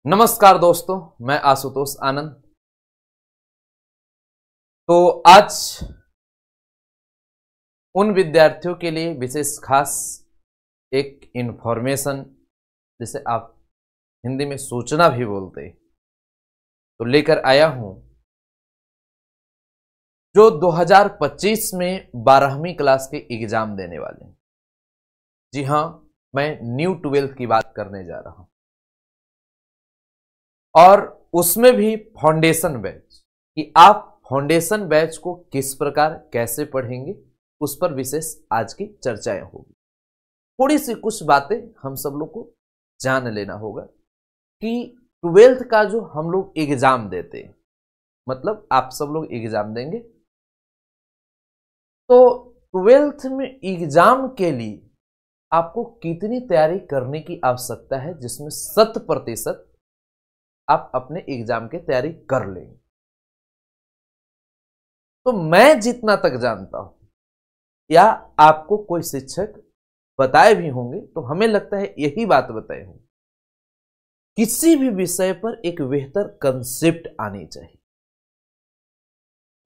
नमस्कार दोस्तों, मैं आशुतोष आनंद। तो आज उन विद्यार्थियों के लिए विशेष खास एक इंफॉर्मेशन, जिसे आप हिंदी में सूचना भी बोलते हैं, तो लेकर आया हूं। जो 2025 में 12वीं क्लास के एग्जाम देने वाले हैं। जी हां, मैं न्यू 12th की बात करने जा रहा हूं, और उसमें भी फाउंडेशन बैच कि आप फाउंडेशन बैच को किस प्रकार कैसे पढ़ेंगे, उस पर विशेष आज की चर्चाएं होगी। थोड़ी सी कुछ बातें हम सब लोग को जान लेना होगा कि 12th का जो हम लोग एग्जाम देते हैं, मतलब आप सब लोग एग्जाम देंगे, तो 12th में एग्जाम के लिए आपको कितनी तैयारी करने की आवश्यकता है, जिसमें 100% आप अपने एग्जाम की तैयारी कर लेंगे। तो मैं जितना तक जानता हूं, या आपको कोई शिक्षक बताए भी होंगे, तो हमें लगता है यही बात बताए होंगे, किसी भी विषय पर एक बेहतर कंसेप्ट आनी चाहिए।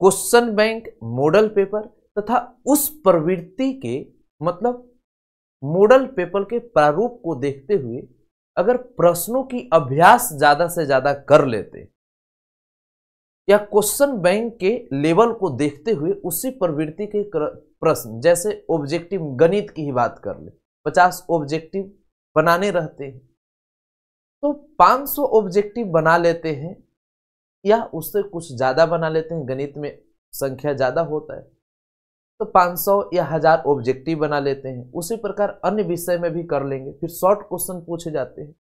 क्वेश्चन बैंक, मॉडल पेपर तथा उस प्रवृत्ति के, मतलब मॉडल पेपर के प्रारूप को देखते हुए अगर प्रश्नों की अभ्यास ज्यादा से ज्यादा कर लेते, या क्वेश्चन बैंक के लेवल को देखते हुए उसी प्रवृत्ति के प्रश्न, जैसे ऑब्जेक्टिव गणित की ही बात कर ले, 50 ऑब्जेक्टिव बनाने रहते हैं, तो 500 ऑब्जेक्टिव बना लेते हैं, या उससे कुछ ज्यादा बना लेते हैं। गणित में संख्या ज्यादा होता है, तो 500 या 1000 ऑब्जेक्टिव बना लेते हैं। उसी प्रकार अन्य विषय में भी कर लेंगे, फिर शॉर्ट क्वेश्चन पूछे जाते हैं।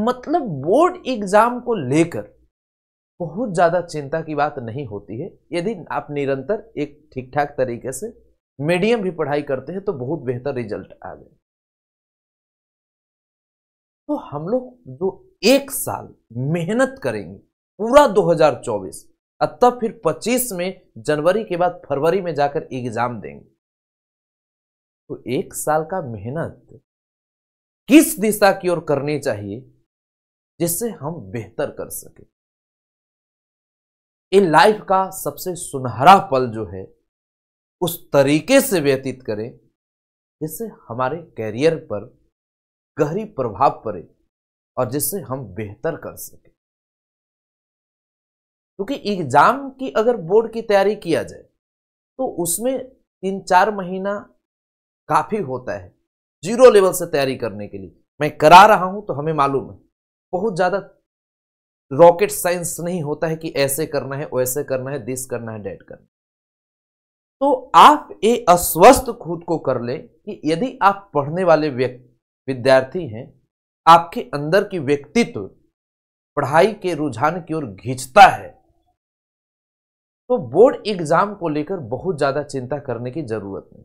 मतलब बोर्ड एग्जाम को लेकर बहुत ज्यादा चिंता की बात नहीं होती है। यदि आप निरंतर एक ठीक ठाक तरीके से मीडियम भी पढ़ाई करते हैं, तो बहुत बेहतर रिजल्ट आ गए। तो हम लोग जो एक साल मेहनत करेंगे पूरा 2024, तब फिर 25 में जनवरी के बाद फरवरी में जाकर एग्जाम देंगे, तो एक साल का मेहनत किस दिशा की ओर करनी चाहिए, जिससे हम बेहतर कर सके। ये लाइफ का सबसे सुनहरा पल जो है, उस तरीके से व्यतीत करें जिससे हमारे कैरियर पर गहरी प्रभाव पड़े और जिससे हम बेहतर कर सके। क्योंकि एग्जाम की अगर बोर्ड की तैयारी किया जाए, तो उसमें 3-4 महीना काफी होता है जीरो लेवल से तैयारी करने के लिए। मैं करा रहा हूं, तो हमें मालूम है बहुत ज्यादा रॉकेट साइंस नहीं होता है कि ऐसे करना है, वैसे करना है, दिस करना है, डेट करना है। तो आप ये अस्वस्थ खुद को कर ले कि यदि आप पढ़ने वाले विद्यार्थी हैं, आपके अंदर की व्यक्तित्व पढ़ाई के रुझान की ओर खींचता है, तो बोर्ड एग्जाम को लेकर बहुत ज्यादा चिंता करने की जरूरत नहीं।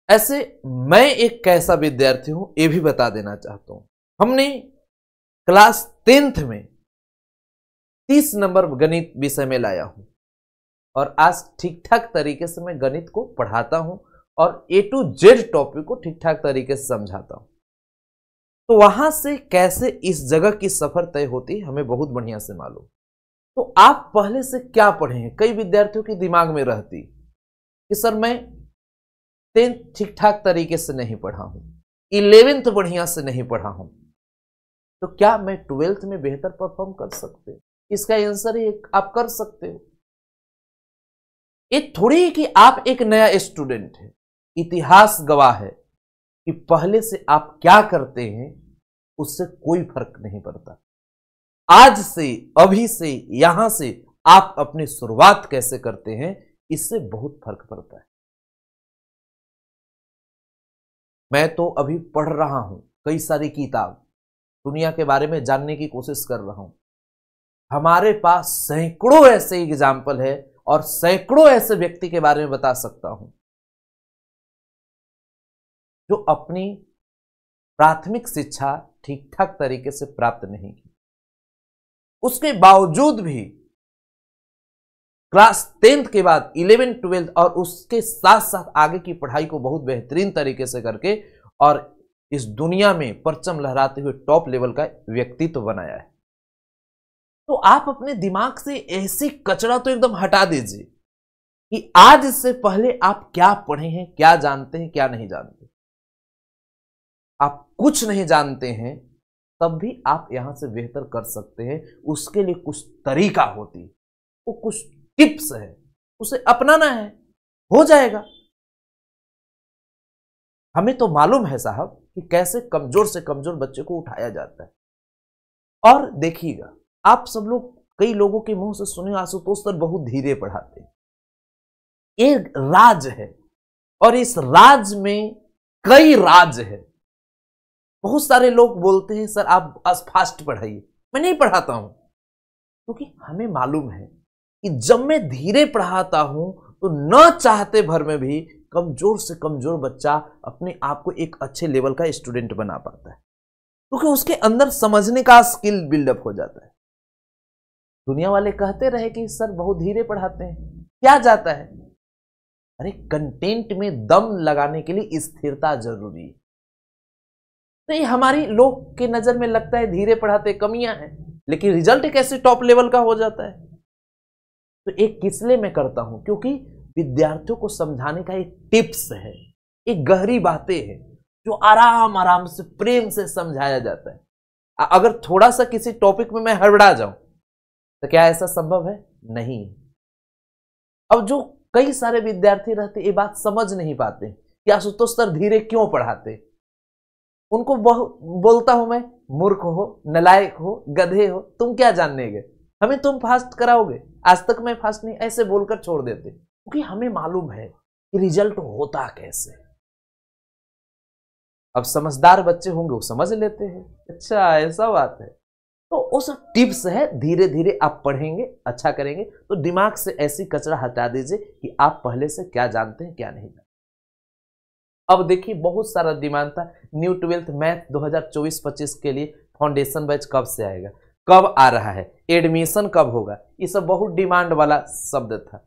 ऐसे मैं एक कैसा विद्यार्थी हूं, यह भी बता देना चाहता हूं। हमने क्लास 10th में 30 नंबर गणित विषय में लाया हूं, और आज ठीक ठाक तरीके से मैं गणित को पढ़ाता हूं और A to Z टॉपिक को ठीक ठाक तरीके से समझाता हूं। तो वहां से कैसे इस जगह की सफर तय होती है, हमें बहुत बढ़िया से मालूम। तो आप पहले से क्या पढ़े हैं, कई विद्यार्थियों के दिमाग में रहती कि सर मैं 10th ठीक ठाक तरीके से नहीं पढ़ा हूं, 11th बढ़िया से नहीं पढ़ा हूं, तो क्या मैं 12th में बेहतर परफॉर्म कर सकते हो? इसका आंसर ही आप कर सकते हो। ये थोड़ी है कि आप एक नया स्टूडेंट है, इतिहास गवाह है कि पहले से आप क्या करते हैं उससे कोई फर्क नहीं पड़ता। आज से, अभी से, यहां से आप अपनी शुरुआत कैसे करते हैं, इससे बहुत फर्क पड़ता है। मैं तो अभी पढ़ रहा हूं कई सारी किताब, दुनिया के बारे में जानने की कोशिश कर रहा हूं। हमारे पास सैकड़ों ऐसे एग्जाम्पल है और सैकड़ों ऐसे व्यक्ति के बारे में बता सकता हूं जो अपनी प्राथमिक शिक्षा ठीक ठाक तरीके से प्राप्त नहीं की, उसके बावजूद भी क्लास 10th के बाद 11th 12th और उसके साथ साथ आगे की पढ़ाई को बहुत बेहतरीन तरीके से करके और इस दुनिया में परचम लहराते हुए टॉप लेवल का व्यक्तित्व बनाया है। तो आप अपने दिमाग से ऐसी कचरा तो एकदम हटा दीजिए कि आज इससे पहले आप क्या पढ़े हैं, क्या जानते हैं, क्या नहीं जानते। आप कुछ नहीं जानते हैं तब भी आप यहां से बेहतर कर सकते हैं। उसके लिए कुछ तरीका होती है, वो कुछ टिप्स है, उसे अपनाना है, हो जाएगा। हमें तो मालूम है साहब कि कैसे कमजोर से कमजोर बच्चे को उठाया जाता है। और देखिएगा, आप सब लोग कई लोगों के मुंह से सुने आशुतोष सर बहुत धीरे पढ़ाते हैं। एक राज है और इस राज में कई राज है। बहुत सारे लोग बोलते हैं सर आप फास्ट पढ़ाइए, मैं नहीं पढ़ाता हूं क्योंकि हमें मालूम है कि जब मैं धीरे पढ़ाता हूं तो न चाहते भर में भी कमजोर से कमजोर बच्चा अपने आप को एक अच्छे लेवल का स्टूडेंट बना पाता है, क्योंकि उसके अंदर समझने का स्किल बिल्डअप हो जाता है। दुनिया वाले कहते रहे कि सर बहुत धीरे पढ़ाते हैं, क्या जाता है? अरे कंटेंट में दम लगाने के लिए स्थिरता जरूरी है। तो ये हमारी लोग के नजर में लगता है धीरे पढ़ाते कमियां हैं, लेकिन रिजल्ट कैसे टॉप लेवल का हो जाता है। तो एक किस लिए मैं करता हूं? क्योंकि विद्यार्थियों को समझाने का एक टिप्स है, एक गहरी बातें हैं जो आराम आराम से प्रेम से समझाया जाता है। अगर थोड़ा सा किसी टॉपिक में मैं हड़बड़ा जाऊं तो क्या ऐसा संभव है? नहीं। अब जो कई सारे विद्यार्थी रहते ये बात समझ नहीं पाते कि आशुतोष सर धीरे क्यों पढ़ाते। उनको बोलता हूं मैं, मूर्ख हो, नलायक हो, गधे हो, तुम क्या जानने गए, हमें तुम फास्ट कराओगे, आज तक मैं फास्ट नहीं, ऐसे बोलकर छोड़ देते। क्योंकि हमें मालूम है कि रिजल्ट होता कैसे। अब समझदार बच्चे होंगे वो समझ लेते हैं, अच्छा ऐसा बात है। तो उस टिप्स है, धीरे धीरे आप पढ़ेंगे, अच्छा करेंगे तो दिमाग से ऐसी कचरा हटा दीजिए कि आप पहले से क्या जानते हैं क्या नहीं जानते। अब देखिए बहुत सारा डिमांड था न्यू 12th मैथ 2024-25 के लिए फाउंडेशन बैच कब से आएगा, कब आ रहा है, एडमिशन कब होगा, ये सब बहुत डिमांड वाला शब्द था।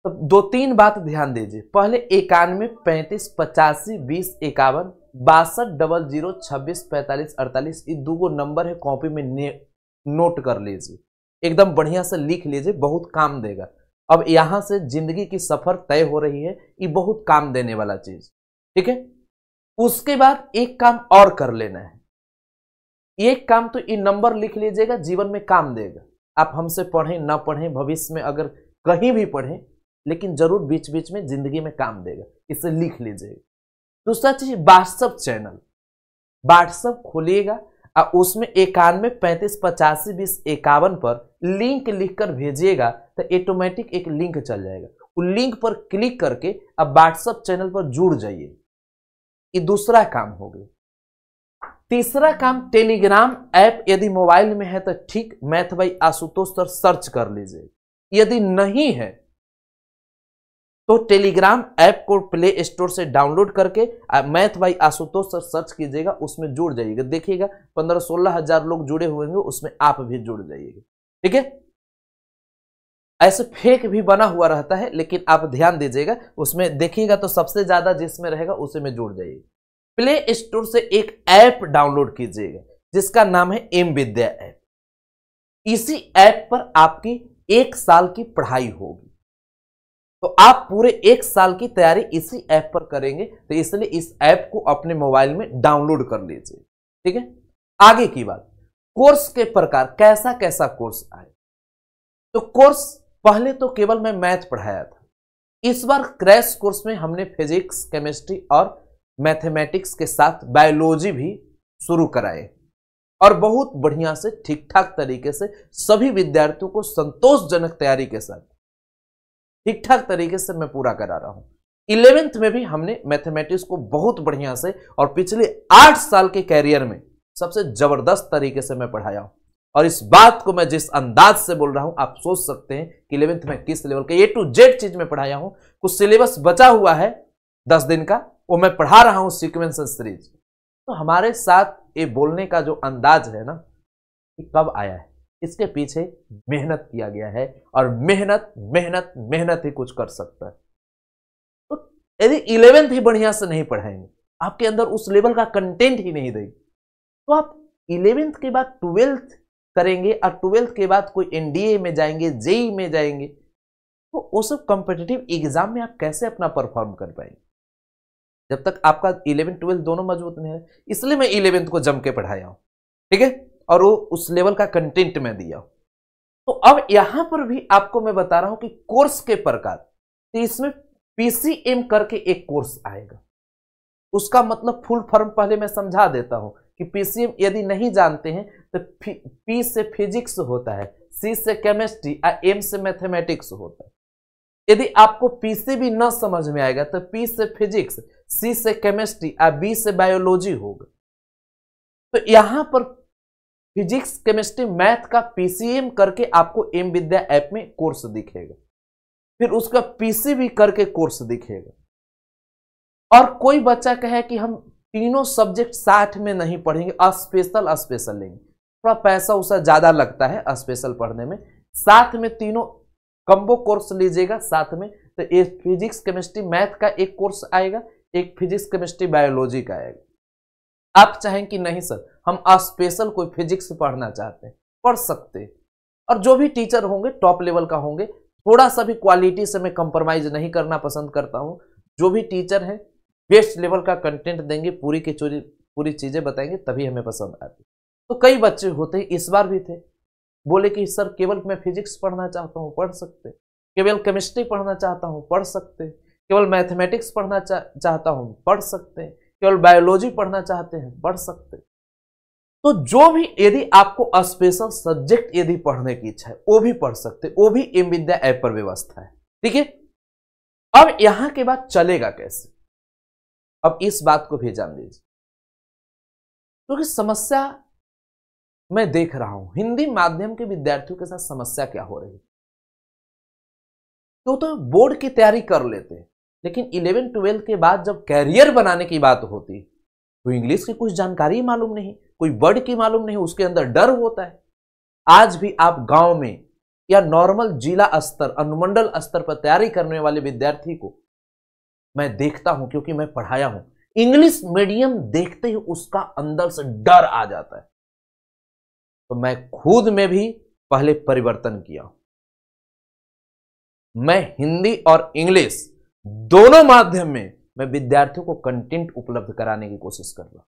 तो दो तीन बात ध्यान दीजिए। पहले 91 35 85 20 51 62 00 26 45 48 ये दो नंबर है, कॉपी में नोट कर लीजिए, एकदम बढ़िया से लिख लीजिए, बहुत काम देगा। अब यहां से जिंदगी की सफर तय हो रही है, ये बहुत काम देने वाला चीज, ठीक है। उसके बाद एक काम और कर लेना है, एक काम तो ये नंबर लिख लीजिएगा, जीवन में काम देगा। आप हमसे पढ़ें ना पढ़ें, भविष्य में अगर कहीं भी पढ़ें, लेकिन जरूर बीच बीच में जिंदगी में काम देगा, इसे लिख लीजिएगा। दूसरा चीज व्हाट्सएप चैनल, व्हाट्सएप खोलिएगा और उसमें 91 35 85 20 51 पर लिंक लिखकर भेजिएगा तो ऑटोमेटिक एक लिंक चल जाएगा। उस लिंक पर क्लिक करके अब व्हाट्सएप चैनल पर जुड़ जाइए। ये दूसरा काम हो गया। तीसरा काम टेलीग्राम ऐप यदि मोबाइल में है तो ठीक, math by Ashutosh sir search कर लीजिए। यदि नहीं है तो टेलीग्राम ऐप को प्ले स्टोर से डाउनलोड करके math by Ashutosh sir search कीजिएगा, उसमें जुड़ जाइएगा। देखिएगा 15-16 हजार लोग जुड़े हुए होंगे, उसमें आप भी जुड़ जाइएगा, ठीक है। ऐसे फेक भी बना हुआ रहता है, लेकिन आप ध्यान दीजिएगा, उसमें देखिएगा तो सबसे ज्यादा जिसमें रहेगा उसी में जुड़ जाइएगा। प्ले स्टोर से एक ऐप डाउनलोड कीजिएगा जिसका नाम है एम विद्या ऐप। इसी ऐप पर आपकी 1 साल की पढ़ाई होगी, तो आप पूरे 1 साल की तैयारी इसी ऐप पर करेंगे, तो इसलिए इस ऐप को अपने मोबाइल में डाउनलोड कर लीजिए, ठीक है। आगे की बात, कोर्स के प्रकार, कैसा कैसा कोर्स आए। तो कोर्स पहले तो केवल मैं मैथ पढ़ाया था, इस बार क्रैश कोर्स में हमने फिजिक्स, केमिस्ट्री और मैथमेटिक्स के साथ बायोलॉजी भी शुरू कराए, और बहुत बढ़िया से ठीक ठाक तरीके से सभी विद्यार्थियों को संतोषजनक तैयारी के साथ ठीक ठाक तरीके से मैं पूरा करा रहा हूं। 11th में भी हमने मैथमेटिक्स को बहुत बढ़िया से और पिछले 8 साल के कैरियर में सबसे जबरदस्त तरीके से मैं पढ़ाया हूं। और इस बात को मैं जिस अंदाज से बोल रहा हूं, आप सोच सकते हैं कि 11th में किस लेवल के A to Z चीज में पढ़ाया हूं। कुछ सिलेबस बचा हुआ है 10 दिन का, वो मैं पढ़ा रहा हूं सीक्वेंस सीरीज। तो हमारे साथ ये बोलने का जो अंदाज है ना, कि कब आया है, इसके पीछे मेहनत किया गया है, और मेहनत मेहनत मेहनत ही कुछ कर सकता है। तो यदि 11th ही बढ़िया से नहीं पढ़ाएंगे आपके अंदर उस लेवल का कंटेंट ही नहीं देगी। तो आप 11th के बाद 12th करेंगे और 12th के बाद कोई एनडीए में जाएंगे, जेई में जाएंगे, तो वो सब कॉम्पिटिटिव एग्जाम में आप कैसे अपना परफॉर्म कर पाएंगे जब तक आपका 11 12 दोनों मजबूत नहीं है। इसलिए मैं 11th को जम के पढ़ाया हूं, ठीक है, और वो उस लेवल का कंटेंट मैं दिया हूं। तो अब यहां पर भी आपको मैं बता रहा हूं कि कोर्स के प्रकार, तो इसमें पीसीएम करके एक कोर्स आएगा। उसका मतलब फुल फॉर्म पहले मैं समझा देता हूं कि पीसीएम यदि नहीं जानते हैं तो पी से फिजिक्स होता है, सी से केमिस्ट्री और एम से मैथमेटिक्स होता है। यदि आपको पी से भी न समझ में आएगा तो पी से फिजिक्स, सी से केमिस्ट्री और बी से बायोलॉजी होगा। तो यहां पर फिजिक्स, केमिस्ट्री, मैथ का पीसीएम करके आपको एम विद्या ऐप में कोर्स दिखेगा, फिर उसका पीसीबी करके कोर्स दिखेगा। और कोई बच्चा कहे कि हम तीनों सब्जेक्ट साथ में नहीं पढ़ेंगे, स्पेशल लेंगे, थोड़ा पैसा उसा ज्यादा लगता है स्पेशल पढ़ने में, साथ में तीनों कम्बो कोर्स लीजिएगा साथ में, तो एक फिजिक्स केमिस्ट्री मैथ का एक कोर्स आएगा, एक फिजिक्स केमिस्ट्री बायोलॉजी का आएगा। आप चाहें कि नहीं सर हम स्पेशल कोई फिजिक्स पढ़ना चाहते हैं, पढ़ सकते हैं। और जो भी टीचर होंगे टॉप लेवल का होंगे, थोड़ा सा भी क्वालिटी से मैं कंप्रोमाइज नहीं करना पसंद करता हूं। जो भी टीचर है बेस्ट लेवल का कंटेंट देंगे, पूरी चीजें बताएंगे, तभी हमें पसंद आती। तो कई बच्चे होते हैं, इस बार भी थे, बोले कि सर केवल मैं फिजिक्स पढ़ना चाहता हूं, पढ़ सकते, केवल केमिस्ट्री पढ़ना चाहता हूं, पढ़ सकते, केवल मैथमेटिक्स पढ़ना चाहता हूं, पढ़ सकते, केवल बायोलॉजी पढ़ना चाहते हैं, पढ़ सकते। तो जो भी यदि आपको स्पेशल सब्जेक्ट यदि पढ़ने की इच्छा है वो भी पढ़ सकते, वो भी एम विद्या ऐप पर व्यवस्था है, ठीक है। अब यहां के बाद चलेगा कैसे, अब इस बात को भी जान लीजिए, क्योंकि समस्या मैं देख रहा हूं हिंदी माध्यम के विद्यार्थियों के साथ समस्या क्या हो रही है। तो बोर्ड की तैयारी कर लेते हैं, लेकिन 11 12 के बाद जब कैरियर बनाने की बात होती तो इंग्लिश की कुछ जानकारी मालूम नहीं, कोई वर्ड की मालूम नहीं, उसके अंदर डर होता है। आज भी आप गांव में या नॉर्मल जिला स्तर, अनुमंडल स्तर पर तैयारी करने वाले विद्यार्थी को मैं देखता हूं, क्योंकि मैं पढ़ाया हूं, इंग्लिश मीडियम देखते ही उसका अंदर से डर आ जाता है। तो मैं खुद में भी पहले परिवर्तन किया, मैं हिंदी और इंग्लिश दोनों माध्यम में मैं विद्यार्थियों को कंटेंट उपलब्ध कराने की कोशिश कर रहा,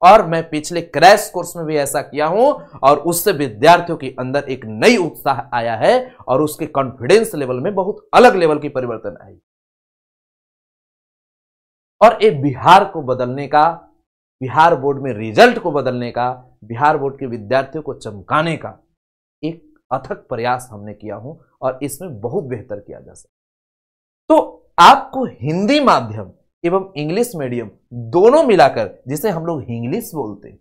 और मैं पिछले क्रैश कोर्स में भी ऐसा किया हूं, और उससे विद्यार्थियों के अंदर एक नई उत्साह आया है और उसके कॉन्फिडेंस लेवल में बहुत अलग लेवल की परिवर्तन आई। और ये बिहार को बदलने का, बिहार बोर्ड में रिजल्ट को बदलने का, बिहार बोर्ड के विद्यार्थियों को चमकाने का एक अथक प्रयास हमने किया हूं, और इसमें बहुत बेहतर किया जा सकता। तो आपको हिंदी माध्यम एवं इंग्लिश मीडियम दोनों मिलाकर, जिसे हम लोग इंग्लिश बोलते हैं,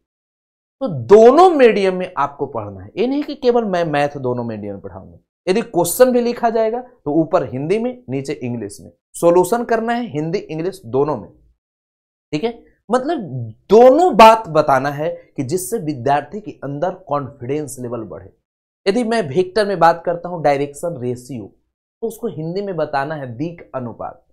तो दोनों मीडियम में आपको पढ़ना है। ये नहीं कि केवल मैं मैथ दोनों मीडियम में पढ़ाऊंगा। यदि क्वेश्चन भी लिखा जाएगा तो ऊपर हिंदी में, नीचे इंग्लिश में, सॉल्यूशन करना है हिंदी इंग्लिश दोनों में, ठीक है। मतलब दोनों बात बताना है कि जिससे विद्यार्थी के अंदर कॉन्फिडेंस लेवल बढ़े। यदि मैं वेक्टर में बात करता हूं डायरेक्शन रेशियो, तो उसको हिंदी में बताना है दिक् अनुपात।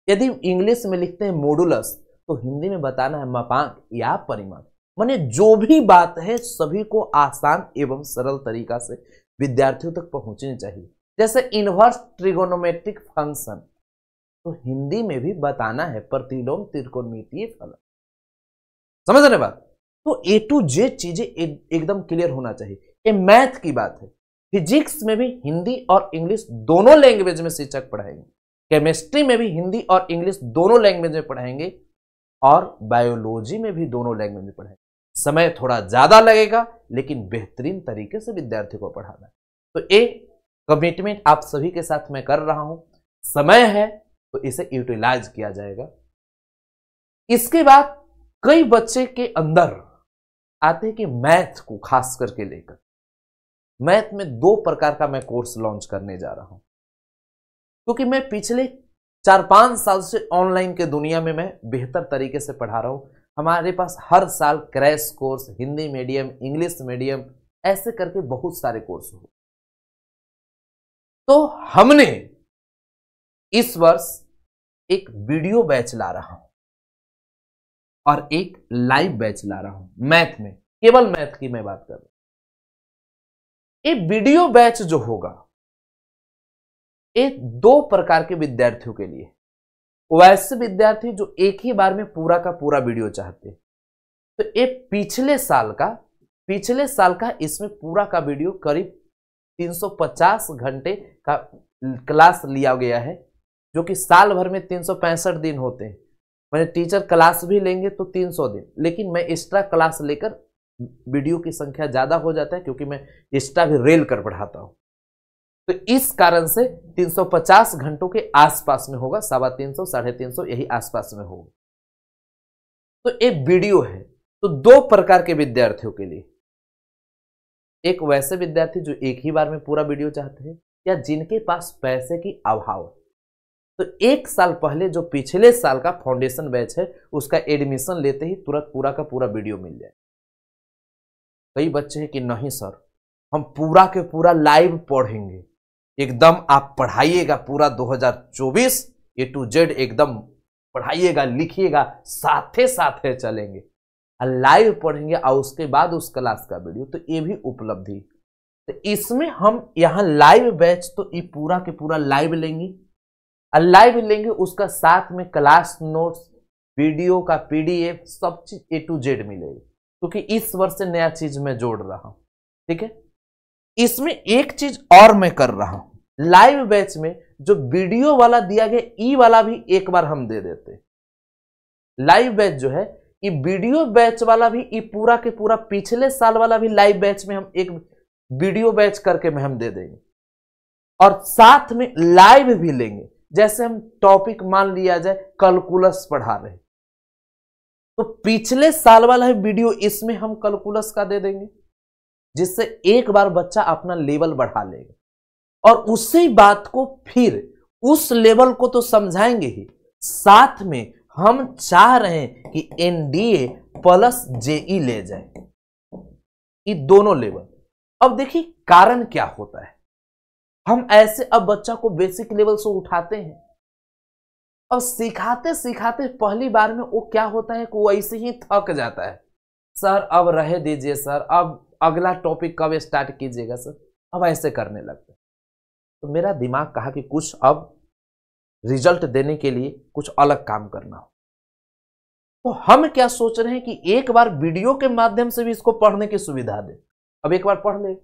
यदि इंग्लिश में लिखते हैं मॉडुलस, तो हिंदी में बताना है मापांक या परिमाण। माने जो भी बात है सभी को आसान एवं सरल तरीका से विद्यार्थियों तक पहुंचनी चाहिए। जैसे इनवर्स ट्रिगोनोमेट्रिक फंक्शन, तो हिंदी में भी बताना है प्रतिलोम त्रिकोणमितीय फलन। समझ रहे बात? तो ए टू जेड चीजें एकदम क्लियर होना चाहिए। ये मैथ की बात है। फिजिक्स में भी हिंदी और इंग्लिश दोनों लैंग्वेज में शिक्षक पढ़ाएंगे, केमिस्ट्री में भी हिंदी और इंग्लिश दोनों लैंग्वेज में पढ़ाएंगे, और बायोलॉजी में भी दोनों लैंग्वेज में पढ़ाएंगे। समय थोड़ा ज्यादा लगेगा, लेकिन बेहतरीन तरीके से विद्यार्थी को पढ़ाना है। तो एक कमिटमेंट आप सभी के साथ मैं कर रहा हूं, समय है तो इसे यूटिलाइज किया जाएगा। इसके बाद कई बच्चे के अंदर आते हैं कि मैथ को खास करके लेकर, मैथ में 2 प्रकार का मैं कोर्स लॉन्च करने जा रहा हूं, क्योंकि मैं पिछले 4-5 साल से ऑनलाइन के दुनिया में मैं बेहतर तरीके से पढ़ा रहा हूं। हमारे पास हर साल crash course, Hindi medium, English medium, ऐसे करके बहुत सारे कोर्स हो। तो हमने इस वर्ष एक वीडियो बैच ला रहा हूं, और एक लाइव बैच ला रहा हूं मैथ में, केवल मैथ की मैं बात कर रहा हूं। ये वीडियो बैच जो होगा ये 2 प्रकार के विद्यार्थियों के लिए। वैसे विद्यार्थी जो एक ही बार में पूरा का पूरा वीडियो चाहते हैं, तो ये पिछले साल का इसमें पूरा का वीडियो करीब 350 घंटे का क्लास लिया गया है, जो कि साल भर में 365 दिन होते हैं। मैंने टीचर क्लास भी लेंगे तो 300 दिन, लेकिन मैं एक्स्ट्रा क्लास लेकर वीडियो की संख्या ज्यादा हो जाता है, क्योंकि मैं एक्स्ट्रा भी रेल कर पढ़ाता हूं। तो इस कारण से 350 घंटों के आसपास में होगा, 350, 350 यही आसपास में होगा। तो एक वीडियो है। तो 2 प्रकार के विद्यार्थियों के लिए, एक वैसे विद्यार्थी जो एक ही बार में पूरा वीडियो चाहते हैं, या जिनके पास पैसे की अभाव है। तो 1 साल पहले जो पिछले साल का फाउंडेशन बैच है, उसका एडमिशन लेते ही तुरंत पूरा का पूरा वीडियो मिल जाए। कई बच्चे हैं कि नहीं सर, हम पूरा के पूरा लाइव पढ़ेंगे, एकदम आप पढ़ाइएगा पूरा 2024 A to Z एकदम पढ़ाइएगा, लिखिएगा, साथे साथे चलेंगे, लाइव पढ़ेंगे और उसके बाद उस क्लास का वीडियो। तो ये भी उपलब्धि। तो इसमें हम यहाँ लाइव बैच तो ये पूरा के पूरा लाइव लेंगे, लाइव लेंगे, उसका साथ में क्लास नोट्स, वीडियो का PDF, सब चीज A to Z मिलेगी, क्योंकि इस वर्ष से नया चीज मैं जोड़ रहा हूं। ठीक है, इसमें एक चीज और मैं कर रहा हूं, लाइव बैच में जो वीडियो वाला दिया गया ई वाला भी एक बार हम दे देते। लाइव बैच जो है, ये वीडियो बैच वाला भी, ये पूरा के पूरा पिछले साल वाला भी लाइव बैच में हम एक वीडियो बैच करके में हम दे देंगे, और साथ में लाइव भी लेंगे। जैसे हम टॉपिक मान लिया जाए कैलकुलस पढ़ा रहे, तो पिछले साल वाला वीडियो इसमें हम कैलकुलस का दे देंगे, जिससे एक बार बच्चा अपना लेवल बढ़ा लेगा, और उसी बात को फिर उस लेवल को तो समझाएंगे ही, साथ में हम चाह रहे हैं कि NDA प्लस JE ले जाए, ये दोनों लेवल। अब देखिए कारण क्या होता है, हम ऐसे अब बच्चा को बेसिक लेवल से उठाते हैं, और सिखाते सिखाते पहली बार में वो क्या होता है कि वो ऐसे ही थक जाता है। सर अब रहे दीजिए सर, अब अगला टॉपिक कब स्टार्ट कीजिएगा सर, अब ऐसे करने लगता है। तो मेरा दिमाग कहा कि कुछ अब रिजल्ट देने के लिए कुछ अलग काम करना हो। तो हम क्या सोच रहे हैं कि एक बार वीडियो के माध्यम से भी इसको पढ़ने की सुविधा दे। अब एक बार पढ़ ले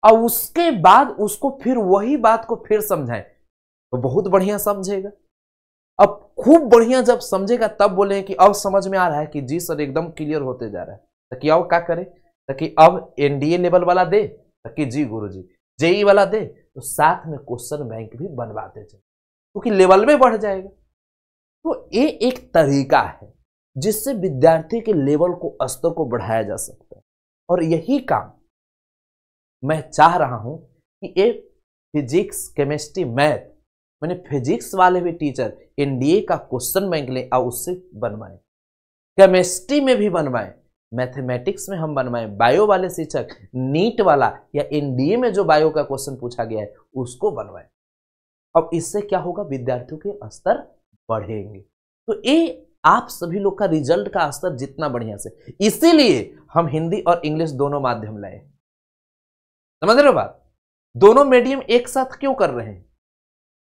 और उसके बाद उसको फिर वही बात को फिर समझाएं, तो बहुत बढ़िया समझेगा। अब खूब बढ़िया जब समझेगा तब बोले कि अब समझ में आ रहा है कि जी सर एकदम क्लियर होते जा रहा है, ताकि अब क्या करें, ताकि अब NDA लेवल वाला दे, ताकि जी गुरुजी JE वाला दे, तो साथ में क्वेश्चन बैंक भी बनवाते जाए, क्योंकि लेवल में बढ़ जाएगा। तो ये एक तरीका है जिससे विद्यार्थी के लेवल को, स्तर को बढ़ाया जा सकता है। और यही काम मैं चाह रहा हूं कि ये फिजिक्स, केमिस्ट्री, मैथ, मैंने फिजिक्स वाले भी टीचर NDA का क्वेश्चन बैंक ले और उससे बनवाए, केमिस्ट्री में भी बनवाए, मैथमेटिक्स में हम बनवाए, बायो वाले शिक्षक नीट वाला या NDA में जो बायो का क्वेश्चन पूछा गया है उसको बनवाए। अब इससे क्या होगा, विद्यार्थियों के स्तर बढ़ेंगे। तो ये आप सभी लोग का रिजल्ट का स्तर जितना बढ़िया से, इसीलिए हम हिंदी और इंग्लिश दोनों माध्यम लाए। समझ रहे हो बात, दोनों मीडियम एक साथ क्यों कर रहे हैं,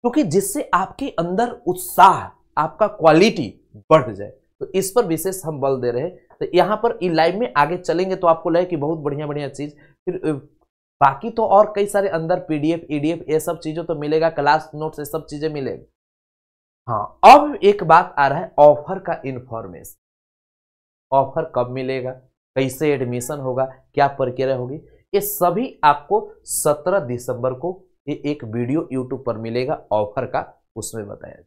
क्योंकि जिससे आपके अंदर उत्साह, आपका क्वालिटी बढ़ जाए। तो इस पर विशेष हम बल दे रहे हैं। तो यहां पर लाइव में आगे चलेंगे तो आपको लगे कि बहुत बढ़िया बढ़िया चीज, फिर बाकी तो और कई सारे अंदर PDF, EDF ये सब चीजें तो मिलेगा, क्लास नोट्स ये सब चीजें मिलेगा। हाँ, अब एक बात आ रहा है ऑफर का इंफॉर्मेशन। ऑफर कब मिलेगा, कैसे एडमिशन होगा, क्या प्रक्रिया होगी, ये सभी आपको 17 दिसंबर को ये एक वीडियो YouTube पर मिलेगा ऑफर का, उसमें बताया।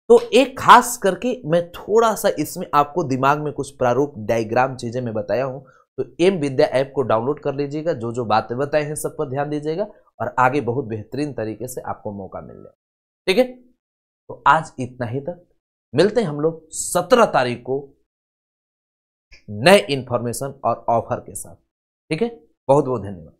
तो एक खास करके मैं थोड़ा सा इसमें आपको दिमाग में कुछ प्रारूप, डायग्राम चीजें मैं बताया हूं। तो एम विद्या ऐप को डाउनलोड कर लीजिएगा, जो जो बातें बताए हैं सब पर ध्यान दीजिएगा, और आगे बहुत बेहतरीन तरीके से आपको मौका मिल जाए। ठीक है, तो आज इतना ही तक, मिलते हैं हम लोग 17 तारीख को नए इंफॉर्मेशन और ऑफर के साथ। ठीक है, बहुत बहुत धन्यवाद।